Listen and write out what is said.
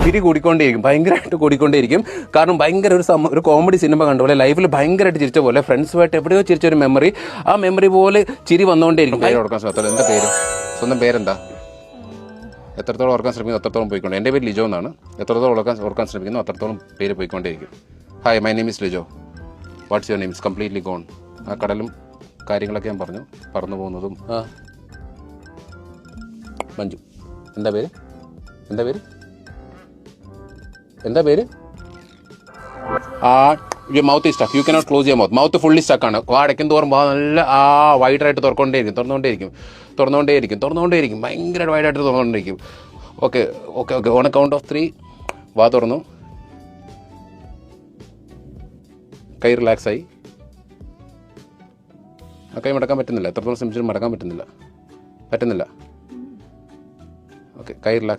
ചിരി കൂടിക്കൊണ്ടേയിരിക്കും, ഭയങ്കരമായിട്ട് കൂടിക്കൊണ്ടേയിരിക്കും. കാരണം ഭയങ്കര ഒരു കോമഡി സിനിമ കണ്ട പോലെ ലൈഫിൽ ഭയങ്കരമായിട്ട് ചിരിച്ച പോലെ ഫ്രണ്ട്സുമായിട്ട് എവിടെയോ ചിരിച്ചൊരു മെമ്മറി, ആ മെമ്മറി പോലെ ചിരി വന്നുകൊണ്ടേയിരിക്കും. പേര് ഓർക്കാൻ ശ്രമിച്ചത് എന്താ പേര്, സ്വന്തം പേരെന്താ? എത്രത്തോളം ഓർക്കാൻ ശ്രമിക്കുന്നു അത്രത്തോളം പോയിക്കൊണ്ട്. എൻ്റെ പേര് ലിജോ എന്നാണ്. എത്രത്തോളം ഓർക്കാൻ ശ്രമിക്കുന്നു അത്രത്തോളം പേര് പോയിക്കൊണ്ടേയിരിക്കും. Hi, my name is Lijo. What's your name? Is completely gone. ആ കടലും കാര്യങ്ങളൊക്കെ ഞാൻ പറഞ്ഞു, പറന്നു പോകുന്നതും. മഞ്ജു. എന്താ പേര്? എന്താ പേര്? എന്താ പേര്? Your mouth is stuck. You cannot close your mouth. Mouth fully സ്റ്റക്കാണ്. അടയ്ക്കും തോറും നല്ല വൈഡായിട്ട് തുറന്നുകൊണ്ടേയിരിക്കും. ഭയങ്കരമായിട്ട് വൈഡായിട്ട് തുറന്നുകൊണ്ടിരിക്കും. Okay. On a count of 3 വാ തുറന്നു. കൈ റിലാക്സായി. ആ കൈ മടക്കാൻ പറ്റുന്നില്ല. എത്രത്തോളം ശ്രമിച്ചിട്ടും മടക്കാൻ പറ്റുന്നില്ല. ഓക്കെ, കൈ റിലാക്സ്.